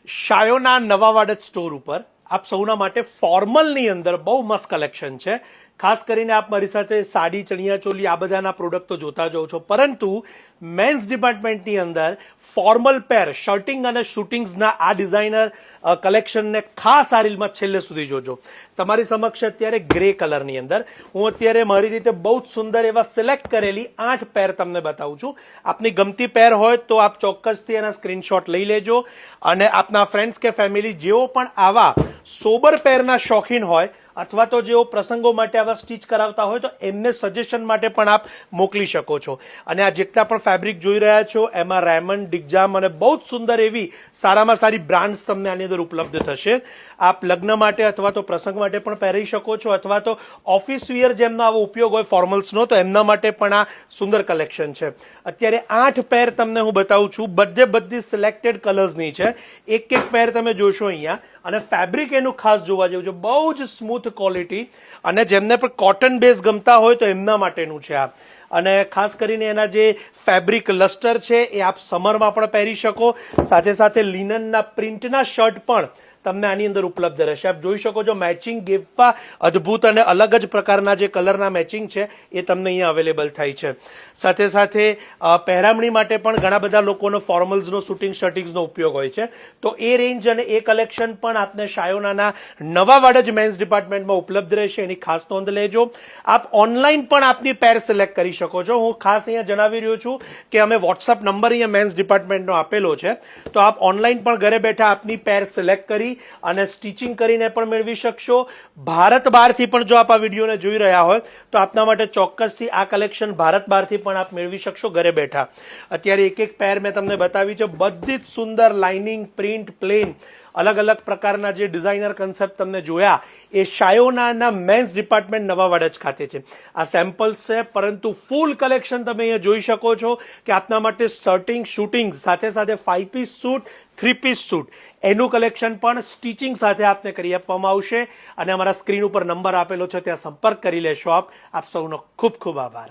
Shayona નવાવાડ store ઉપર આપ સૌના માટે ફોર્મલની અંદર બહુ મસ્ત કલેક્શન છે. ખાસ કરીને આપ મારી સાથે સાડી, ચણિયા ચોલી આ બધાના પ્રોડક્ટ તો જોતા જ છો, પરંતુ મેન્સ ડિપાર્ટમેન્ટની અંદર ફોર્મલ પેર, શર્ટિંગ અને શૂટિંગ્સના આ ડિઝાઇનર કલેક્શનને ખાસ આ રીલમાં છેલ્લે સુધી જોજો. તમારી સમક્ષ અત્યારે ગ્રે કલરની અંદર હું અત્યારે મારી રીતે બહુ જ સુંદર એવા સિલેક્ટ કરેલી 8 પેર તમને બતાવું છું. આપની ગમતી પેર હોય તો આપ ચોક્કસથી એના સ્ક્રીનશોટ લઈ લેજો અને આપના ફ્રેન્ડ્સ કે ફેમિલી જેઓ પણ આવા સોબર પેરના શોખીન હોય અથવા તો જેઓ પ્રસંગો માટે આવા સ્ટીચ કરાવતા હોય તો એમને સજેશન માટે પણ આપ મોકલી શકો છો. અને આ જેટલા પણ ફેબ્રિક જોઈ રહ્યા છો એમાં રેમન્ડ, ડિગ્જામ અને બહુ જ સુંદર એવી સારામાં સારી બ્રાન્ડ્સ તમને આની અંદર ઉપલબ્ધ થશે. આપ લગ્ન માટે અથવા તો પ્રસંગ માટે પણ પહેરી શકો છો અથવા તો ઓફિસ વિયર જેમનો આવો ઉપયોગ હોય ફોર્મલ્સનો તો એમના માટે પણ આ સુંદર કલેક્શન છે. અત્યારે 8 પેર તમને હું બતાવું છું. બધી સિલેક્ટેડ કલર્સની છે. એક પેર તમે જોશો અહીંયા અને ફેબ્રિક એનું ખાસ જોવા જેવું છે. બહુ જ સ્મૂથ ક્વોલિટી અને જેમને પણ કોટન બેઝ ગમતા હોય તો એમના માટેનું છે આ. અને ખાસ કરીને એના જે ફેબ્રિક લસ્ટર છે એ આપ સમરમાં પણ પહેરી શકો. સાથે સાથે લિનનના પ્રિન્ટના શર્ટ પણ તમને આની અંદર ઉપલબ્ધ રહેશે. આપ જોઈ શકો છો મેચિંગ ગેપવા અદ્ભુત અને અલગ જ પ્રકારના જે કલરના મેચિંગ છે એ તમને અહીંયા અવેલેબલ થાય છે. સાથે સાથે પહેરામણી માટે પણ ઘણા બધા લોકોનો ફોર્મલ્સનો, શૂટિંગ શર્ટિંગ્સનો ઉપયોગ હોય છે. તો એ રેન્જ અને એ કલેક્શન પણ આપને શાયોનાના નવાવાડ જ મેન્સ ડિપાર્ટમેન્ટમાં ઉપલબ્ધ રહેશે. એની ખાસ નોંધ લેજો. આપ ઓનલાઈન પણ આપની પેર સિલેક્ટ કરી શકો છો. હું ખાસ અહીંયા જણાવી રહ્યો છું કે અમે વોટ્સઅપ નંબર અહીંયા મેન્સ ડિપાર્ટમેન્ટનો આપેલો છે, તો આપ ઓનલાઈન પણ ઘરે બેઠા આપની પેર સિલેક્ટ કરી અને સ્ટિચિંગ કરીને પણ મેળવી શકશો. ભારત બહારથી પણ જો આપ આ વિડીયોને જોઈ રહ્યા હોય તો આપના માટે ચોક્કસથી આ કલેક્શન ભારત બહારથી પણ આપ મેળવી શકશો ઘરે બેઠા. અત્યારે એક પેર મેં તમને બતાવી છે. બધી જ સુંદર લાઇનિંગ, પ્રિન્ટ, પ્લેન અલગ અલગ પ્રકારના જે ડિઝાઇનર કન્સેપ્ટ તમને જોયા એ શાયોનાના મેન્સ ડિપાર્ટમેન્ટ નવાવાડ જ ખાતે છે. આ સેમ્પલ્સ છે, પરંતુ ફૂલ કલેક્શન તમે અહીંયા જોઈ શકો છો કે આપના માટે શર્ટિંગ, શૂટિંગ સાથે સાથે 5 પીસ સૂટ, 3 પીસ સૂટ એનું કલેક્શન પણ સ્ટિચિંગ સાથે આપને કરી આપવામાં આવશે. અને અમારા સ્ક્રીન ઉપર નંબર આપેલો છે, ત્યાં સંપર્ક કરી લેશો આપ. આપ સૌનો ખૂબ ખૂબ આભાર.